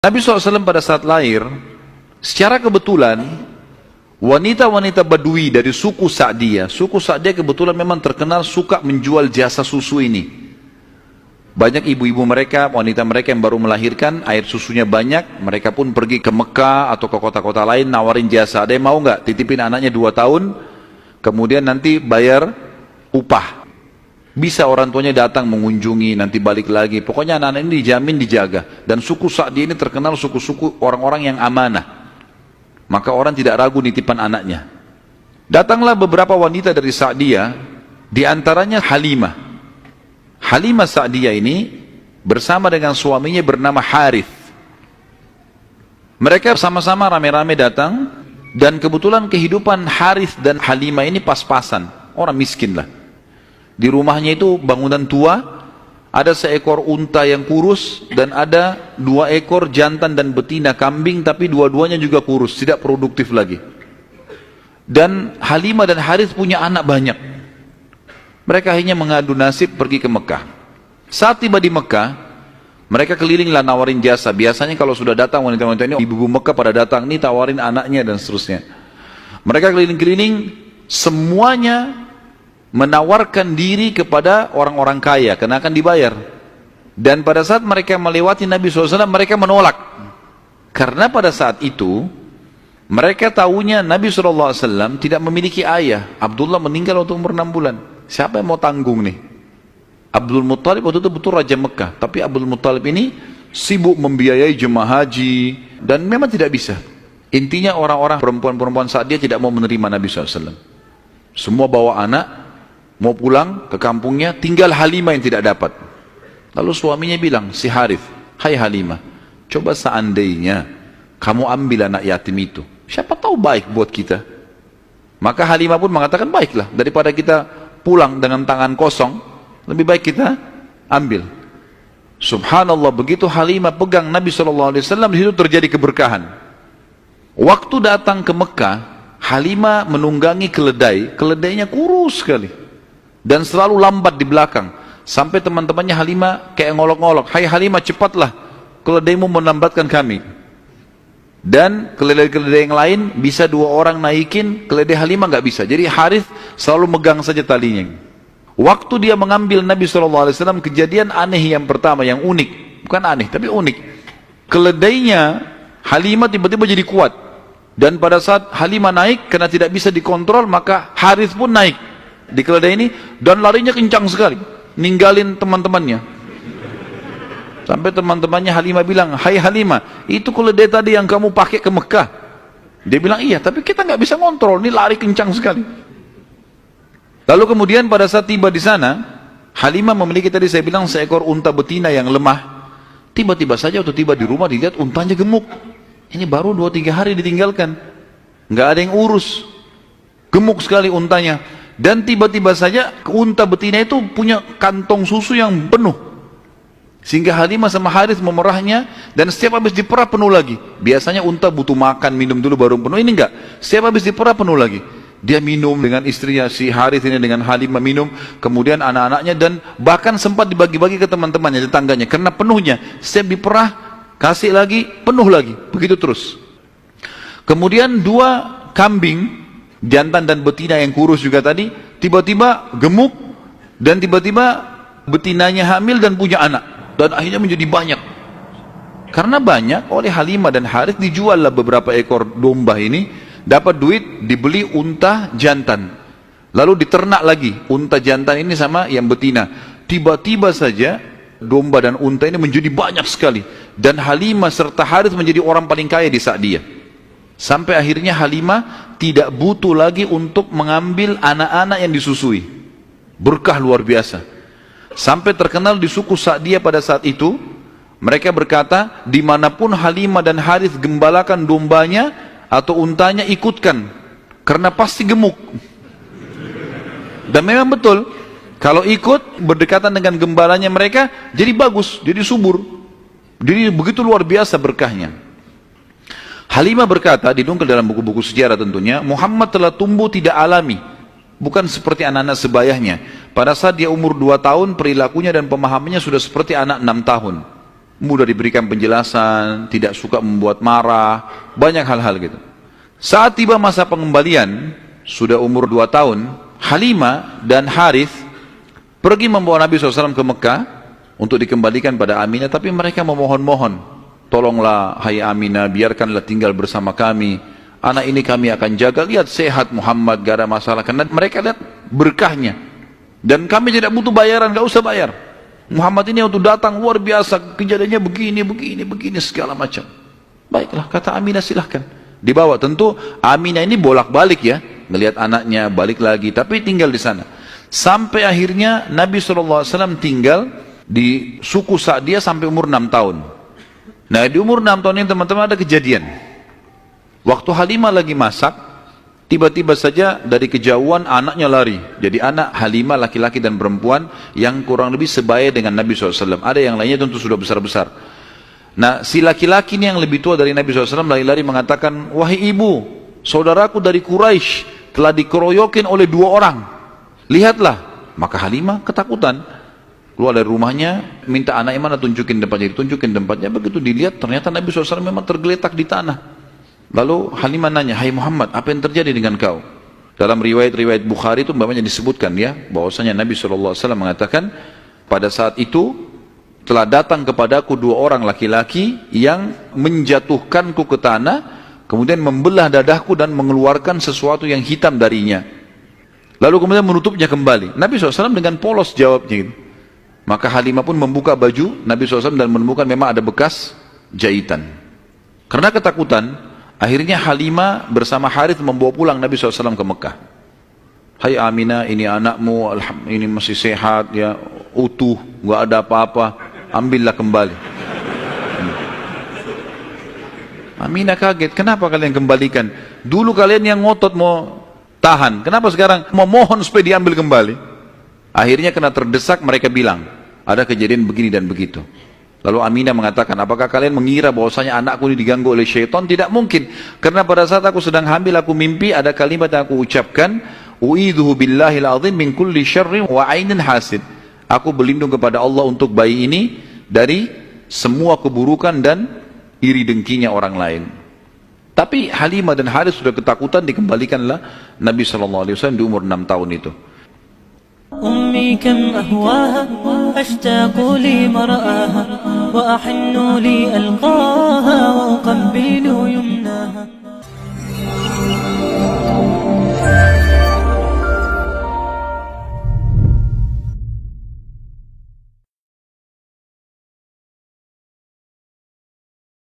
Nabi SAW pada saat lahir, secara kebetulan, wanita-wanita Badui dari suku Sa'diyah kebetulan memang terkenal suka menjual jasa susu ini. Banyak ibu-ibu mereka, wanita mereka yang baru melahirkan, air susunya banyak, mereka pun pergi ke Mekah atau ke kota-kota lain nawarin jasa. Ada yang mau nggak titipin anaknya 2 tahun, kemudian nanti bayar upah. Bisa orang tuanya datang mengunjungi, nanti balik lagi. Pokoknya anak-anak ini dijamin dijaga. Dan suku Sa'di ini terkenal suku-suku orang-orang yang amanah. Maka orang tidak ragu nitipan anaknya. Datanglah beberapa wanita dari Sa'diyah, di antaranya Halimah. Halimah Sa'diyah ini bersama dengan suaminya bernama Harith. Mereka sama-sama rame-rame datang, dan kebetulan kehidupan Harith dan Halimah ini pas-pasan. Orang miskin lah. Di rumahnya itu bangunan tua, ada seekor unta yang kurus dan ada 2 ekor jantan dan betina kambing, tapi dua-duanya juga kurus, tidak produktif lagi. Dan Halimah dan Harith punya anak banyak. Mereka akhirnya mengadu nasib pergi ke Mekah. Saat tiba di Mekah, mereka kelilinglah nawarin jasa. Biasanya kalau sudah datang wanita-wanita ini, ibu-ibu Mekah pada datang, nih tawarin anaknya dan seterusnya. Mereka keliling-keliling, semuanya menawarkan diri kepada orang-orang kaya karena akan dibayar. Dan pada saat mereka melewati Nabi SAW, mereka menolak. Karena pada saat itu mereka tahunya Nabi SAW tidak memiliki ayah. Abdullah meninggal waktu umur 6 bulan. Siapa yang mau tanggung nih? Abdul Muttalib waktu itu betul Raja Mekah, tapi Abdul Muttalib ini sibuk membiayai jemaah haji dan memang tidak bisa. Intinya orang-orang perempuan-perempuan saat dia tidak mau menerima Nabi SAW. Semua bawa anak, mau pulang ke kampungnya, tinggal Halimah yang tidak dapat. Lalu suaminya bilang, si Harith, hai Halimah, coba seandainya kamu ambil anak yatim itu, siapa tahu baik buat kita. Maka Halimah pun mengatakan, baiklah, daripada kita pulang dengan tangan kosong, lebih baik kita ambil. Subhanallah, begitu Halimah pegang Nabi SAW, di situ terjadi keberkahan. Waktu datang ke Mekah, Halimah menunggangi keledai, keledainya kurus sekali. Dan selalu lambat di belakang. Sampai teman-temannya Halimah kayak ngolok-ngolok. Hai Halimah, cepatlah, keledaimu melambatkan kami. Dan keledai-keledai yang lain bisa 2 orang naikin, keledai Halimah nggak bisa. Jadi Harith selalu megang saja talinya. Waktu dia mengambil Nabi SAW, kejadian aneh yang pertama, yang unik. Bukan aneh, tapi unik. Keledainya Halimah tiba-tiba jadi kuat. Dan pada saat Halimah naik, karena tidak bisa dikontrol, maka Harith pun naik di keledai ini, dan larinya kencang sekali, ninggalin teman-temannya. Sampai teman-temannya Halimah bilang, hai Halimah, itu keledai tadi yang kamu pakai ke Mekah. Dia bilang, iya, tapi kita nggak bisa ngontrol, ini lari kencang sekali. Lalu kemudian pada saat tiba di sana, Halimah memiliki tadi saya bilang seekor unta betina yang lemah. Tiba-tiba saja waktu tiba di rumah dilihat untanya gemuk. Ini baru 2-3 hari ditinggalkan, nggak ada yang urus, gemuk sekali untanya. Dan tiba-tiba saja unta betina itu punya kantong susu yang penuh, sehingga Halimah sama Harith memerahnya, dan setiap habis diperah penuh lagi. Biasanya unta butuh makan, minum dulu baru penuh, ini enggak, setiap habis diperah penuh lagi. Dia minum dengan istrinya, si Harith ini dengan Halimah minum, kemudian anak-anaknya, dan bahkan sempat dibagi-bagi ke teman-temannya, tetangganya, karena penuhnya. Setiap diperah, kasih lagi, penuh lagi, begitu terus. Kemudian 2 kambing, jantan dan betina yang kurus juga tadi, tiba-tiba gemuk, dan tiba-tiba betinanya hamil dan punya anak, dan akhirnya menjadi banyak. Karena banyak, oleh Halimah dan Harith dijuallah beberapa ekor domba ini, dapat duit, dibeli unta jantan, lalu diternak lagi unta jantan ini sama yang betina. Tiba-tiba saja domba dan unta ini menjadi banyak sekali, dan Halimah serta Harith menjadi orang paling kaya di Sa'diyah. Sampai akhirnya Halimah tidak butuh lagi untuk mengambil anak-anak yang disusui. Berkah luar biasa. Sampai terkenal di suku Sa'diyah pada saat itu, mereka berkata, dimanapun Halimah dan Harith gembalakan dombanya atau untanya, ikutkan, karena pasti gemuk. Dan memang betul, kalau ikut berdekatan dengan gembalanya mereka, jadi bagus, jadi subur, jadi begitu luar biasa berkahnya. Halimah berkata, dinukil dalam buku-buku sejarah tentunya, Muhammad telah tumbuh tidak alami, bukan seperti anak-anak sebayahnya. Pada saat dia umur 2 tahun, perilakunya dan pemahamannya sudah seperti anak 6 tahun. mudah diberikan penjelasan, tidak suka membuat marah, banyak hal-hal gitu. Saat tiba masa pengembalian, sudah umur 2 tahun, Halimah dan Harith pergi membawa Nabi SAW ke Mekah untuk dikembalikan pada Aminah, tapi mereka memohon-mohon, tolonglah hai Aminah, biarkanlah tinggal bersama kami, anak ini kami akan jaga, lihat sehat Muhammad, gak ada masalah, karena mereka lihat berkahnya, dan kami tidak butuh bayaran, gak usah bayar. Muhammad ini untuk datang luar biasa, kejadiannya begini, segala macam. Baiklah, kata Aminah, silahkan dibawa. Tentu Aminah ini bolak-balik ya, melihat anaknya, balik lagi, tapi tinggal di sana. Sampai akhirnya Nabi SAW tinggal di suku Sa'diyah sampai umur 6 tahun. Nah, di umur 6 tahun ini teman-teman ada kejadian. Waktu Halimah lagi masak, tiba-tiba saja dari kejauhan anaknya lari. Jadi anak Halimah laki-laki dan perempuan yang kurang lebih sebaya dengan Nabi SAW. Ada yang lainnya tentu sudah besar-besar. Nah, si laki-laki ini yang lebih tua dari Nabi SAW lari-lari mengatakan, wahai ibu, saudaraku dari Quraisy telah dikeroyokin oleh 2 orang. Lihatlah. Maka Halimah ketakutan. Keluar dari rumahnya, minta anaknya mana, tunjukin tempatnya. Ditunjukin tempatnya. Begitu dilihat, ternyata Nabi SAW memang tergeletak di tanah. Lalu Halimah nanya, hai Muhammad, apa yang terjadi dengan kau? Dalam riwayat-riwayat Bukhari itu umpamanya disebutkan ya, bahwasanya Nabi SAW mengatakan, pada saat itu telah datang kepadaku 2 orang laki-laki yang menjatuhkanku ke tanah, kemudian membelah dadahku dan mengeluarkan sesuatu yang hitam darinya. Lalu kemudian menutupnya kembali. Nabi SAW dengan polos jawabnya gitu. Maka Halimah pun membuka baju Nabi SAW dan menemukan memang ada bekas jahitan. Karena ketakutan, akhirnya Halimah bersama Harith membawa pulang Nabi SAW ke Mekah. Hai Aminah, ini anakmu, ini masih sehat, ya, utuh, nggak ada apa-apa, ambillah kembali. Aminah kaget, kenapa kalian kembalikan? Dulu kalian yang ngotot mau tahan, kenapa sekarang mau mohon supaya diambil kembali? Akhirnya kena terdesak, mereka bilang, ada kejadian begini dan begitu. Lalu Aminah mengatakan, apakah kalian mengira bahwasanya anakku ini diganggu oleh syaitan? Tidak mungkin. Karena pada saat aku sedang hamil, aku mimpi ada kalimat yang aku ucapkan, u'idhuhu billahil azim min kulli syarrin wa ainin hasid. Aku berlindung kepada Allah untuk bayi ini dari semua keburukan dan iri dengkinya orang lain. Tapi Halimah dan Harith sudah ketakutan, dikembalikanlah Nabi SAW di umur 6 tahun itu. أمي كم أهواها أشتاق لي مرآها وأحن لي ألقاها